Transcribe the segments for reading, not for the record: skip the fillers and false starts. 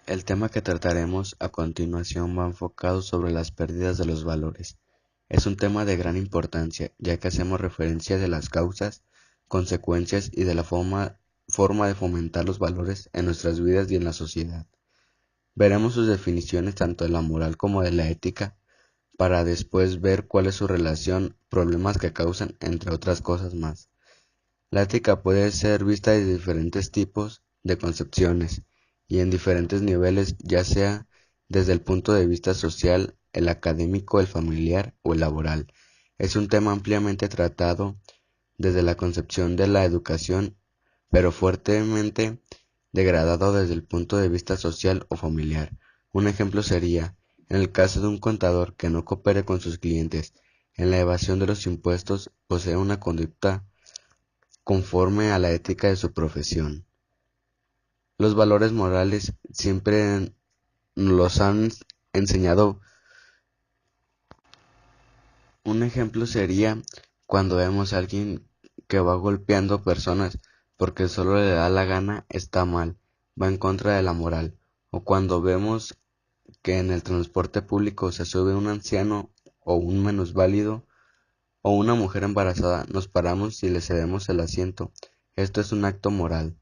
El tema que trataremos a continuación va enfocado sobre las pérdidas de los valores. Es un tema de gran importancia, ya que hacemos referencia de las causas, consecuencias y de la forma de fomentar los valores en nuestras vidas y en la sociedad. Veremos sus definiciones tanto de la moral como de la ética, para después ver cuál es su relación, problemas que causan, entre otras cosas más. La ética puede ser vista de diferentes tipos de concepciones y en diferentes niveles, ya sea desde el punto de vista social, el académico, el familiar o el laboral. Es un tema ampliamente tratado desde la concepción de la educación, pero fuertemente degradado desde el punto de vista social o familiar. Un ejemplo sería, en el caso de un contador que no coopere con sus clientes en la evasión de los impuestos, posee una conducta conforme a la ética de su profesión. Los valores morales siempre nos los han enseñado. Un ejemplo sería cuando vemos a alguien que va golpeando personas porque solo le da la gana, está mal, va en contra de la moral. O cuando vemos que en el transporte público se sube un anciano o un minusválido o una mujer embarazada, nos paramos y le cedemos el asiento. Esto es un acto moral.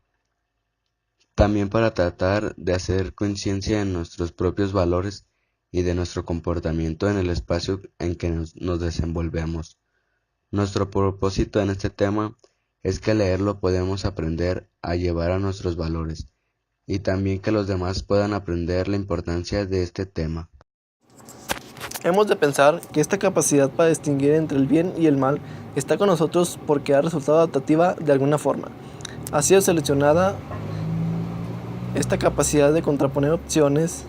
También para tratar de hacer conciencia en nuestros propios valores y de nuestro comportamiento en el espacio en que nos desenvolvemos. Nuestro propósito en este tema es que al leerlo podemos aprender a llevar a nuestros valores y también que los demás puedan aprender la importancia de este tema. Hemos de pensar que esta capacidad para distinguir entre el bien y el mal está con nosotros porque ha resultado adaptativa de alguna forma. Ha sido seleccionada esta capacidad de contraponer opciones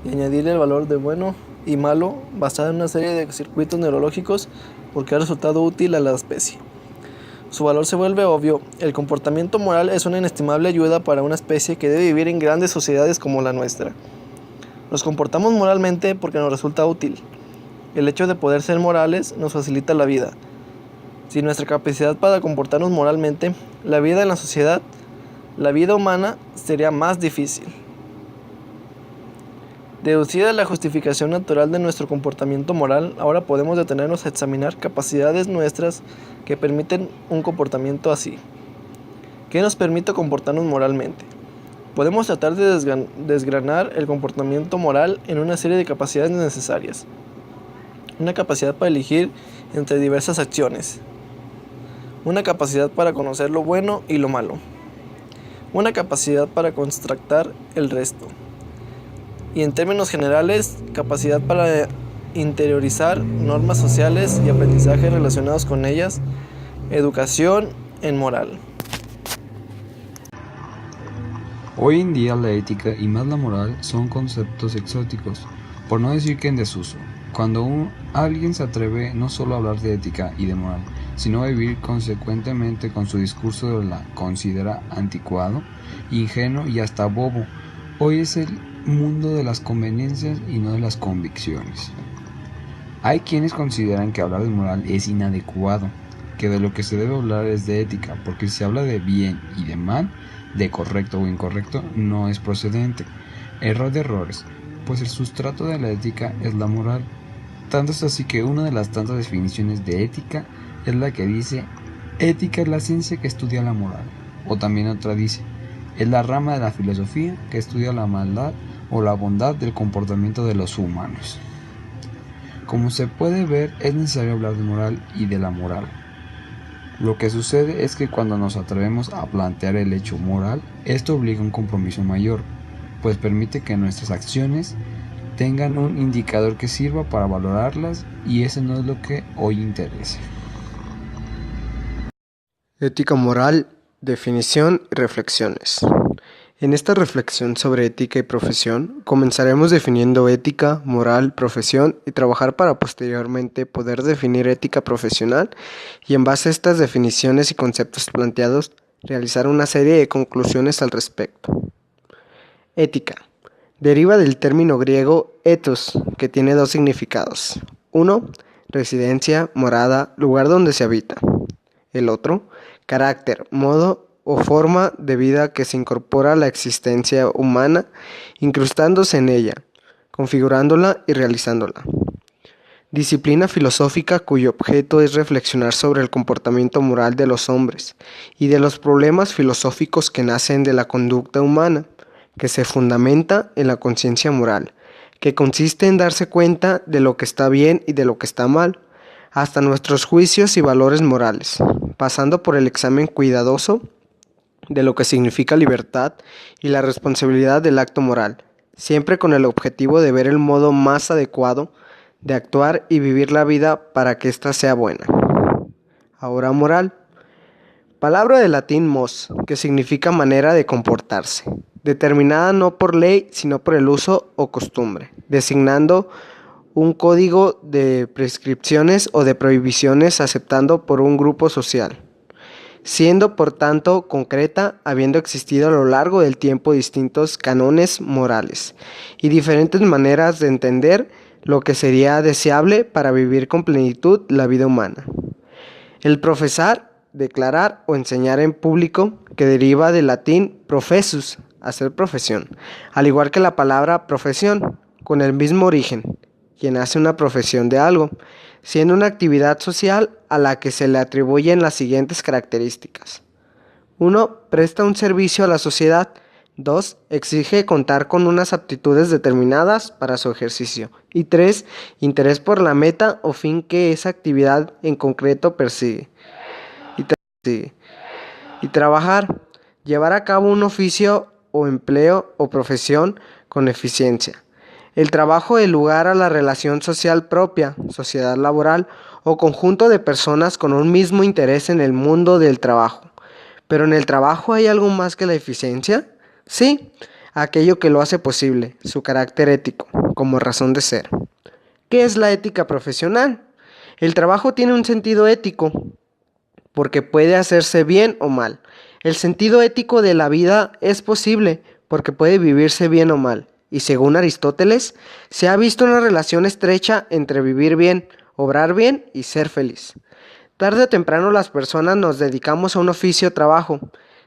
y añadirle el valor de bueno y malo basada en una serie de circuitos neurológicos porque ha resultado útil a la especie. Su valor se vuelve obvio. El comportamiento moral es una inestimable ayuda para una especie que debe vivir en grandes sociedades como la nuestra. Nos comportamos moralmente porque nos resulta útil. El hecho de poder ser morales nos facilita la vida. Sin nuestra capacidad para comportarnos moralmente, la vida en la sociedad, la vida humana, sería más difícil. Deducida la justificación natural de nuestro comportamiento moral, ahora podemos detenernos a examinar capacidades nuestras que permiten un comportamiento así. ¿Qué nos permite comportarnos moralmente? Podemos tratar de desgranar el comportamiento moral en una serie de capacidades necesarias. Una capacidad para elegir entre diversas acciones. Una capacidad para conocer lo bueno y lo malo. Una capacidad para contrastar el resto. Y en términos generales, capacidad para interiorizar normas sociales y aprendizajes relacionados con ellas, educación en moral. Hoy en día la ética y más la moral son conceptos exóticos, por no decir que en desuso. Cuando alguien se atreve no solo a hablar de ética y de moral, sino a vivir consecuentemente con su discurso la considera anticuado, ingenuo y hasta bobo. Hoy es el mundo de las conveniencias y no de las convicciones. Hay quienes consideran que hablar de moral es inadecuado, que de lo que se debe hablar es de ética, porque si se habla de bien y de mal, de correcto o incorrecto, no es procedente. Error de errores, pues el sustrato de la ética es la moral. Tanto es así que una de las tantas definiciones de ética es la que dice: ética es la ciencia que estudia la moral. O también otra dice: es la rama de la filosofía que estudia la maldad o la bondad del comportamiento de los humanos. Como se puede ver, es necesario hablar de moral y de la moral. Lo que sucede es que cuando nos atrevemos a plantear el hecho moral, esto obliga a un compromiso mayor, pues permite que nuestras acciones tengan un indicador que sirva para valorarlas, y ese no es lo que hoy interesa. Ética moral, definición y reflexiones. En esta reflexión sobre ética y profesión, comenzaremos definiendo ética, moral, profesión y trabajar para posteriormente poder definir ética profesional y en base a estas definiciones y conceptos planteados, realizar una serie de conclusiones al respecto. Ética. Deriva del término griego ethos, que tiene dos significados. Uno, residencia, morada, lugar donde se habita. El otro, carácter, modo o forma de vida que se incorpora a la existencia humana, incrustándose en ella, configurándola y realizándola. Disciplina filosófica cuyo objeto es reflexionar sobre el comportamiento moral de los hombres y de los problemas filosóficos que nacen de la conducta humana, que se fundamenta en la conciencia moral, que consiste en darse cuenta de lo que está bien y de lo que está mal, hasta nuestros juicios y valores morales, pasando por el examen cuidadoso de lo que significa libertad y la responsabilidad del acto moral, siempre con el objetivo de ver el modo más adecuado de actuar y vivir la vida para que ésta sea buena. Ahora moral. Palabra de latín mos, que significa manera de comportarse, determinada no por ley, sino por el uso o costumbre, designando un código de prescripciones o de prohibiciones aceptado por un grupo social, siendo por tanto concreta, habiendo existido a lo largo del tiempo distintos cánones morales y diferentes maneras de entender lo que sería deseable para vivir con plenitud la vida humana. El profesar, declarar o enseñar en público, que deriva del latín professus, hacer profesión, al igual que la palabra profesión, con el mismo origen, quien hace una profesión de algo, siendo una actividad social a la que se le atribuyen las siguientes características. 1. Presta un servicio a la sociedad. 2. Exige contar con unas aptitudes determinadas para su ejercicio. Y 3. Interés por la meta o fin que esa actividad en concreto persigue. Y trabajar. Llevar a cabo un oficio o empleo o profesión con eficiencia. El trabajo da lugar a la relación social propia, sociedad laboral o conjunto de personas con un mismo interés en el mundo del trabajo. ¿Pero en el trabajo hay algo más que la eficiencia? Sí, aquello que lo hace posible, su carácter ético, como razón de ser. ¿Qué es la ética profesional? El trabajo tiene un sentido ético, porque puede hacerse bien o mal. El sentido ético de la vida es posible, porque puede vivirse bien o mal. Y según Aristóteles, se ha visto una relación estrecha entre vivir bien, obrar bien y ser feliz. Tarde o temprano las personas nos dedicamos a un oficio o trabajo,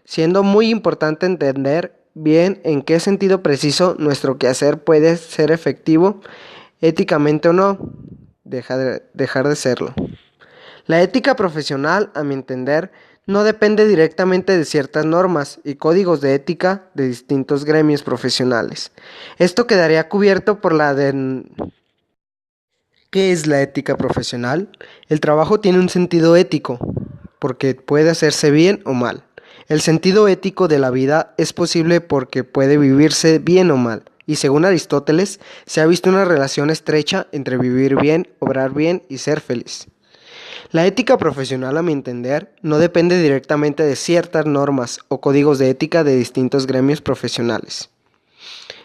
siendo muy importante entender bien en qué sentido preciso nuestro quehacer puede ser efectivo, éticamente o no, dejar de serlo. La ética profesional, a mi entender, no depende directamente de ciertas normas y códigos de ética de distintos gremios profesionales. Esto quedaría cubierto por ¿Qué es la ética profesional? El trabajo tiene un sentido ético, porque puede hacerse bien o mal. El sentido ético de la vida es posible porque puede vivirse bien o mal. Y según Aristóteles, se ha visto una relación estrecha entre vivir bien, obrar bien y ser feliz. La ética profesional, a mi entender, no depende directamente de ciertas normas o códigos de ética de distintos gremios profesionales,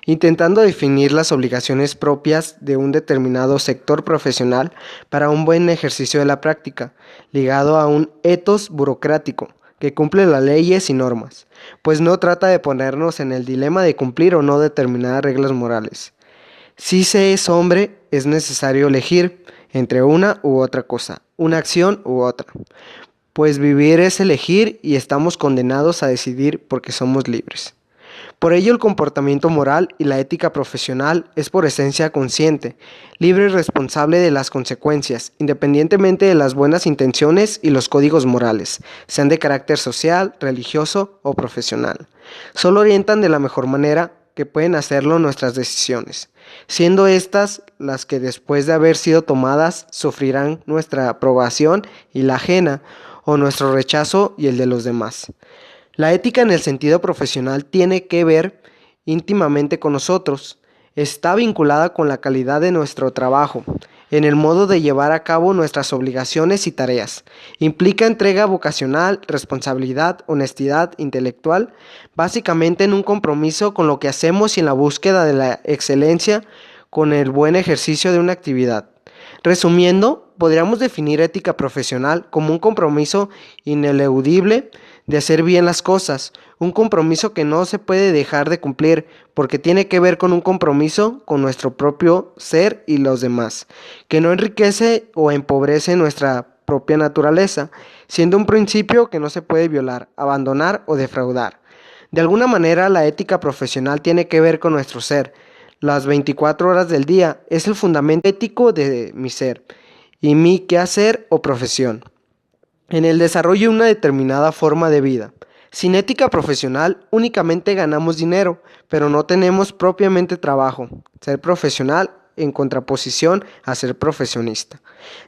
intentando definir las obligaciones propias de un determinado sector profesional para un buen ejercicio de la práctica, ligado a un ethos burocrático que cumple las leyes y normas, pues no trata de ponernos en el dilema de cumplir o no determinadas reglas morales. Si se es hombre, es necesario elegir entre una u otra cosa, una acción u otra, pues vivir es elegir y estamos condenados a decidir porque somos libres. Por ello el comportamiento moral y la ética profesional es por esencia consciente, libre y responsable de las consecuencias, independientemente de las buenas intenciones y los códigos morales, sean de carácter social, religioso o profesional. Solo orientan de la mejor manera que pueden hacerlo nuestras decisiones, siendo estas las que después de haber sido tomadas sufrirán nuestra aprobación y la ajena, o nuestro rechazo y el de los demás. La ética en el sentido profesional tiene que ver íntimamente con nosotros, está vinculada con la calidad de nuestro trabajo, en el modo de llevar a cabo nuestras obligaciones y tareas. Implica entrega vocacional, responsabilidad, honestidad intelectual, básicamente en un compromiso con lo que hacemos y en la búsqueda de la excelencia con el buen ejercicio de una actividad. Resumiendo, podríamos definir ética profesional como un compromiso ineludible de hacer bien las cosas, un compromiso que no se puede dejar de cumplir porque tiene que ver con un compromiso con nuestro propio ser y los demás, que no enriquece o empobrece nuestra propia naturaleza, siendo un principio que no se puede violar, abandonar o defraudar. De alguna manera, la ética profesional tiene que ver con nuestro ser. Las 24 horas del día es el fundamento ético de mi ser y mi quehacer o profesión en el desarrollo de una determinada forma de vida. Sin ética profesional únicamente ganamos dinero, pero no tenemos propiamente trabajo. Ser profesional en contraposición a ser profesionista,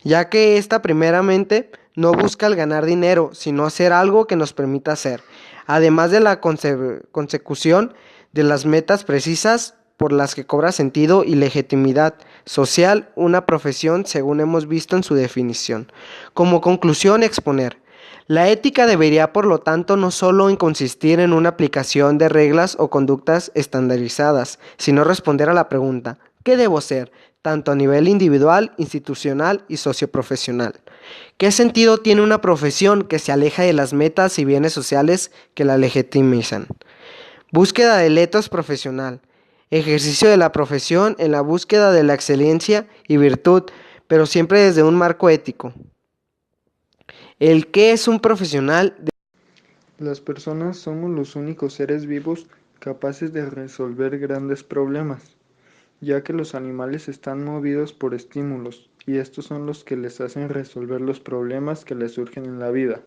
ya que esta primeramente no busca el ganar dinero, sino hacer algo que nos permita hacer, además de la consecución de las metas precisas por las que cobra sentido y legitimidad social una profesión según hemos visto en su definición. Como conclusión, exponer. La ética debería, por lo tanto, no solo consistir en una aplicación de reglas o conductas estandarizadas, sino responder a la pregunta, ¿qué debo ser? Tanto a nivel individual, institucional y socioprofesional. ¿Qué sentido tiene una profesión que se aleja de las metas y bienes sociales que la legitimizan? Búsqueda del etos profesional. Ejercicio de la profesión en la búsqueda de la excelencia y virtud, pero siempre desde un marco ético. El qué es un profesional. Las personas somos los únicos seres vivos capaces de resolver grandes problemas, ya que los animales están movidos por estímulos, y estos son los que les hacen resolver los problemas que les surgen en la vida.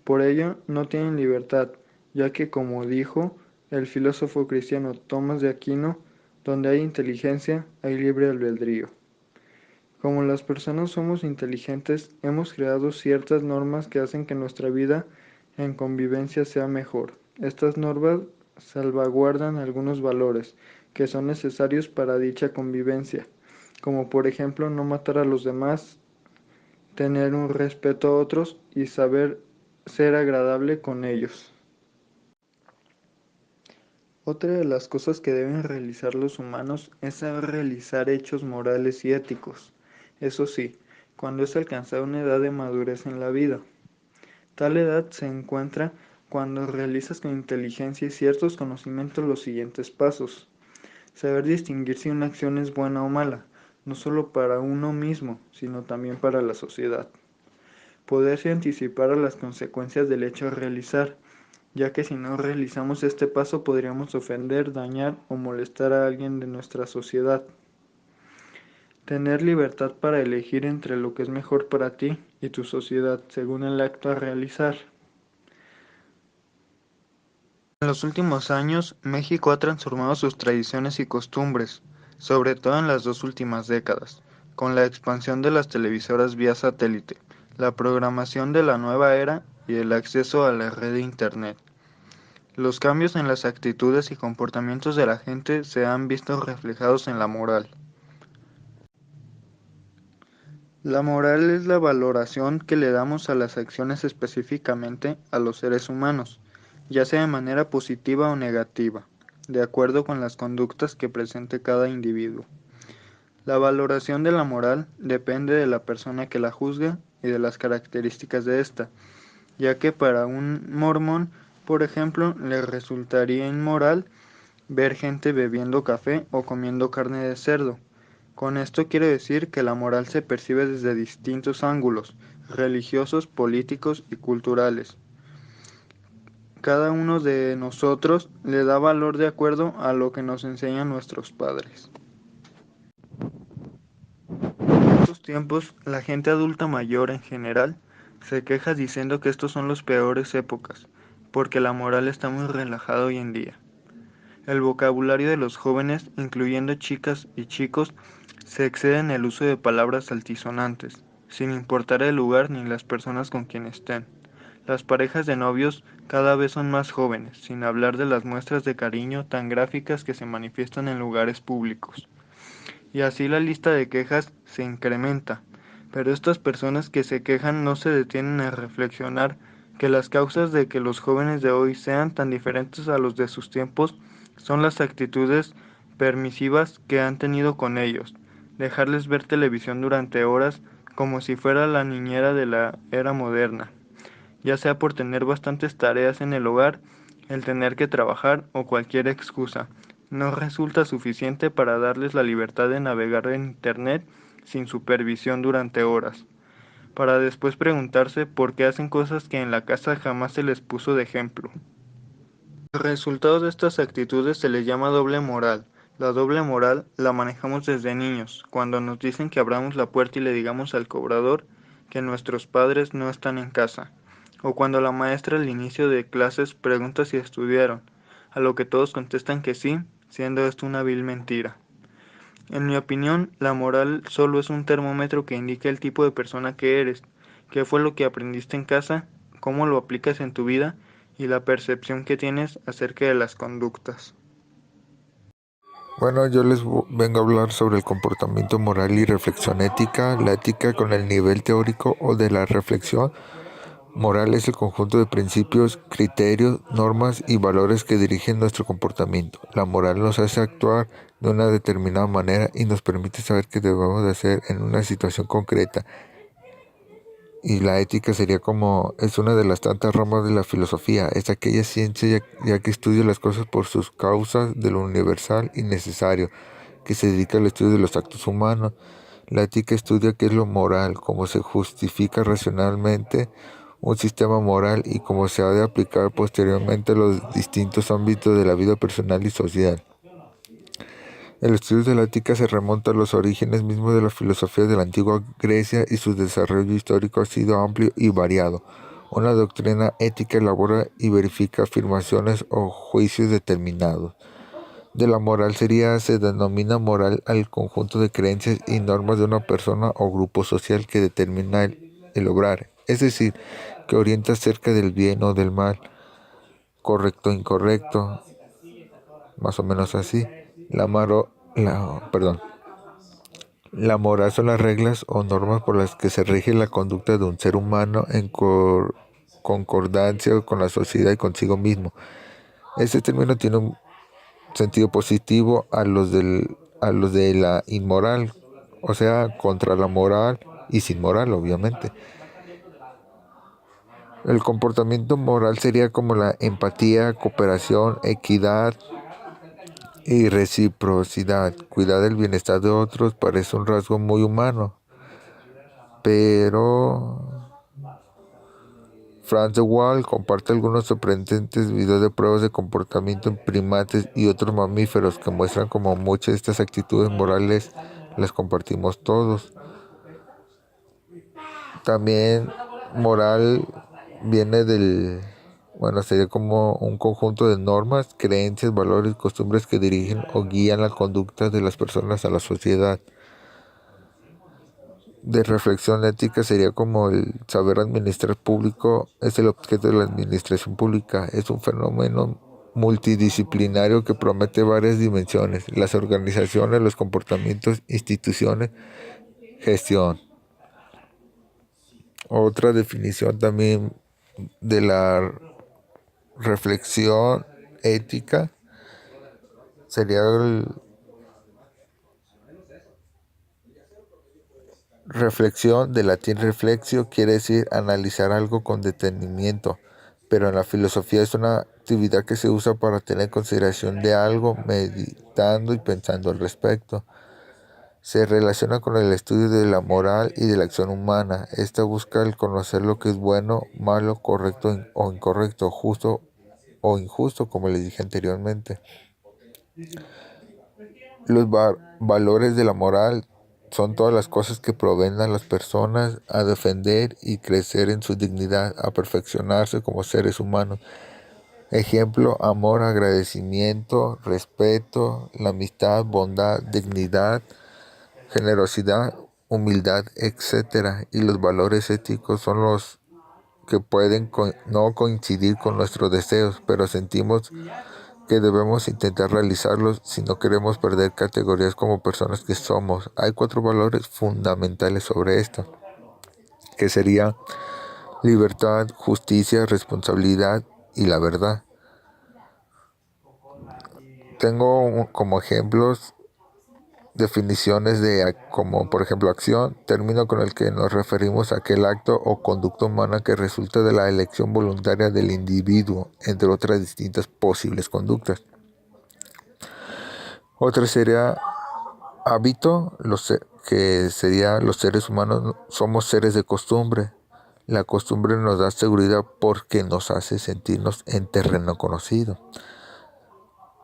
Por ello, no tienen libertad, ya que, como dijo el filósofo cristiano Tomás de Aquino, donde hay inteligencia, hay libre albedrío. Como las personas somos inteligentes, hemos creado ciertas normas que hacen que nuestra vida en convivencia sea mejor. Estas normas salvaguardan algunos valores que son necesarios para dicha convivencia, como por ejemplo no matar a los demás, tener un respeto a otros y saber ser agradable con ellos. Otra de las cosas que deben realizar los humanos es saber realizar hechos morales y éticos. Eso sí, cuando es alcanzada una edad de madurez en la vida. Tal edad se encuentra cuando realizas con inteligencia y ciertos conocimientos los siguientes pasos. Saber distinguir si una acción es buena o mala, no solo para uno mismo, sino también para la sociedad. Poderse anticipar a las consecuencias del hecho a realizar, ya que si no realizamos este paso podríamos ofender, dañar o molestar a alguien de nuestra sociedad. Tener libertad para elegir entre lo que es mejor para ti y tu sociedad según el acto a realizar. En los últimos años, México ha transformado sus tradiciones y costumbres, sobre todo en las 2 últimas décadas, con la expansión de las televisoras vía satélite, la programación de la nueva era y el acceso a la red de Internet. Los cambios en las actitudes y comportamientos de la gente se han visto reflejados en la moral. La moral es la valoración que le damos a las acciones, específicamente a los seres humanos, ya sea de manera positiva o negativa, de acuerdo con las conductas que presente cada individuo. La valoración de la moral depende de la persona que la juzga y de las características de ésta, ya que para un mormón, por ejemplo, le resultaría inmoral ver gente bebiendo café o comiendo carne de cerdo. Con esto quiero decir que la moral se percibe desde distintos ángulos, religiosos, políticos y culturales. Cada uno de nosotros le da valor de acuerdo a lo que nos enseñan nuestros padres. En estos tiempos, la gente adulta mayor en general se queja diciendo que estos son las peores épocas, porque la moral está muy relajada hoy en día. El vocabulario de los jóvenes, incluyendo chicas y chicos, se excede en el uso de palabras altisonantes, sin importar el lugar ni las personas con quien estén. Las parejas de novios cada vez son más jóvenes, sin hablar de las muestras de cariño tan gráficas que se manifiestan en lugares públicos. Y así la lista de quejas se incrementa, pero estas personas que se quejan no se detienen a reflexionar que las causas de que los jóvenes de hoy sean tan diferentes a los de sus tiempos son las actitudes permisivas que han tenido con ellos, dejarles ver televisión durante horas como si fuera la niñera de la era moderna, ya sea por tener bastantes tareas en el hogar, el tener que trabajar o cualquier excusa, no resulta suficiente para darles la libertad de navegar en Internet sin supervisión durante horas. para después preguntarse por qué hacen cosas que en la casa jamás se les puso de ejemplo. Los resultados de estas actitudes se les llama doble moral. La doble moral la manejamos desde niños, cuando nos dicen que abramos la puerta y le digamos al cobrador que nuestros padres no están en casa, o cuando la maestra al inicio de clases pregunta si estudiaron, a lo que todos contestan que sí, siendo esto una vil mentira. En mi opinión, la moral solo es un termómetro que indica el tipo de persona que eres, qué fue lo que aprendiste en casa, cómo lo aplicas en tu vida y la percepción que tienes acerca de las conductas. Bueno, yo les vengo a hablar sobre el comportamiento moral y reflexión ética. La ética con el nivel teórico o de la reflexión moral es el conjunto de principios, criterios, normas y valores que dirigen nuestro comportamiento. La moral nos hace actuar de una determinada manera y nos permite saber qué debemos de hacer en una situación concreta. Y la ética sería es una de las tantas ramas de la filosofía, es aquella ciencia ya que estudia las cosas por sus causas de lo universal y necesario, que se dedica al estudio de los actos humanos. La ética estudia qué es lo moral, cómo se justifica racionalmente un sistema moral y cómo se ha de aplicar posteriormente a los distintos ámbitos de la vida personal y social. El estudio de la ética se remonta a los orígenes mismos de la filosofía de la antigua Grecia y su desarrollo histórico ha sido amplio y variado. Una doctrina ética elabora y verifica afirmaciones o juicios determinados. De la moral se denomina moral al conjunto de creencias y normas de una persona o grupo social que determina el obrar, es decir, que orienta acerca del bien o del mal, correcto o incorrecto, más o menos así. La moral son las reglas o normas por las que se rige la conducta de un ser humano en concordancia con la sociedad y consigo mismo. Este término tiene un sentido positivo a los de la inmoral, o sea, contra la moral y sin moral, obviamente. El comportamiento moral sería como la empatía, cooperación, equidad y reciprocidad. Cuidar del bienestar de otros parece un rasgo muy humano, pero Franz de Waal comparte algunos sorprendentes videos de pruebas de comportamiento en primates y otros mamíferos que muestran cómo muchas de estas actitudes morales las compartimos todos. También moral viene sería como un conjunto de normas, creencias, valores y costumbres que dirigen o guían la conducta de las personas a la sociedad. De reflexión ética sería como el saber administrar público es el objeto de la administración pública. Es un fenómeno multidisciplinario que promete varias dimensiones: las organizaciones, los comportamientos, instituciones, gestión. Otra definición también de la reflexión ética sería reflexión, de latín reflexio, quiere decir analizar algo con detenimiento, pero en la filosofía es una actividad que se usa para tener consideración de algo, meditando y pensando al respecto. Se relaciona con el estudio de la moral y de la acción humana. Esta busca el conocer lo que es bueno, malo, correcto o incorrecto, justo o injusto, como les dije anteriormente. Los valores de la moral son todas las cosas que proveen a las personas a defender y crecer en su dignidad, a perfeccionarse como seres humanos. Ejemplo: amor, agradecimiento, respeto, la amistad, bondad, dignidad, generosidad, humildad, etc. Y los valores éticos son los que pueden no coincidir con nuestros deseos, pero sentimos que debemos intentar realizarlos si no queremos perder categorías como personas que somos. Hay 4 valores fundamentales sobre esto, que sería libertad, justicia, responsabilidad y la verdad. Tengo como ejemplos definiciones como por ejemplo acción, término con el que nos referimos a aquel acto o conducta humana que resulta de la elección voluntaria del individuo, entre otras distintas posibles conductas. Otra sería hábito, que sería los seres humanos somos seres de costumbre. La costumbre nos da seguridad porque nos hace sentirnos en terreno conocido.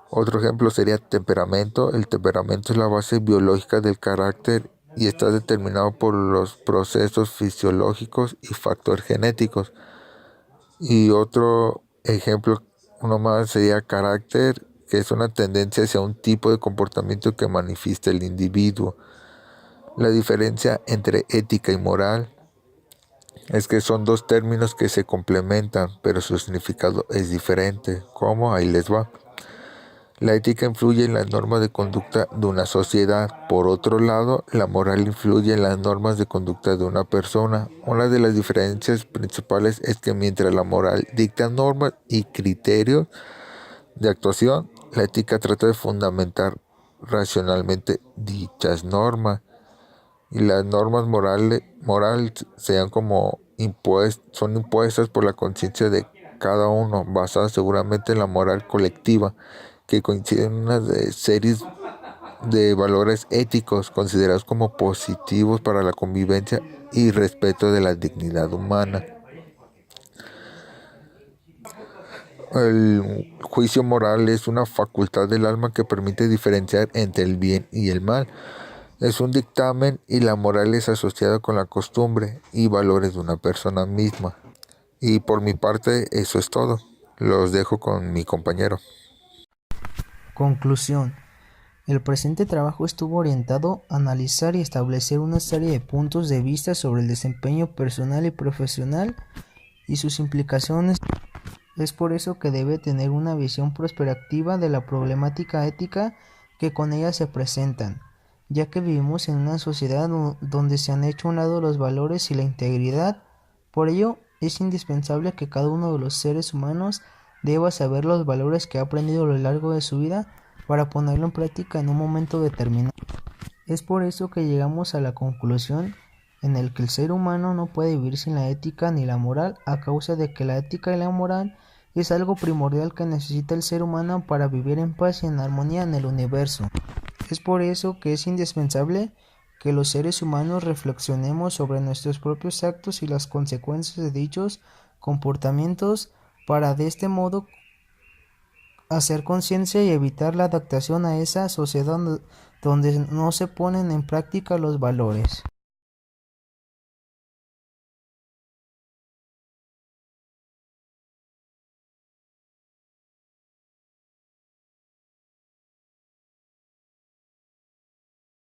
Otro ejemplo sería temperamento. El temperamento es la base biológica del carácter y está determinado por los procesos fisiológicos y factores genéticos. Y otro ejemplo, uno más, sería carácter, que es una tendencia hacia un tipo de comportamiento que manifiesta el individuo. La diferencia entre ética y moral es que son dos términos que se complementan, pero su significado es diferente. ¿Cómo? Ahí les va. La ética influye en las normas de conducta de una sociedad. Por otro lado, la moral influye en las normas de conducta de una persona. Una de las diferencias principales es que mientras la moral dicta normas y criterios de actuación, la ética trata de fundamentar racionalmente dichas normas. Y las normas morales sean como son impuestas por la conciencia de cada uno, basadas seguramente en la moral colectiva, que coincide en una serie de valores éticos considerados como positivos para la convivencia y respeto de la dignidad humana. El juicio moral es una facultad del alma que permite diferenciar entre el bien y el mal. Es un dictamen y la moral es asociada con la costumbre y valores de una persona misma. Y por mi parte, eso es todo. Los dejo con mi compañero. Conclusión. El presente trabajo estuvo orientado a analizar y establecer una serie de puntos de vista sobre el desempeño personal y profesional y sus implicaciones. Es por eso que debe tener una visión prospectiva de la problemática ética que con ella se presentan, ya que vivimos en una sociedad donde se han hecho a un lado los valores y la integridad. Por ello, es indispensable que cada uno de los seres humanos deba saber los valores que ha aprendido a lo largo de su vida para ponerlo en práctica en un momento determinado. Es por eso que llegamos a la conclusión en el que el ser humano no puede vivir sin la ética ni la moral, a causa de que la ética y la moral es algo primordial que necesita el ser humano para vivir en paz y en armonía en el universo. Es por eso que es indispensable que los seres humanos reflexionemos sobre nuestros propios actos y las consecuencias de dichos comportamientos para de este modo hacer conciencia y evitar la adaptación a esa sociedad donde no se ponen en práctica los valores.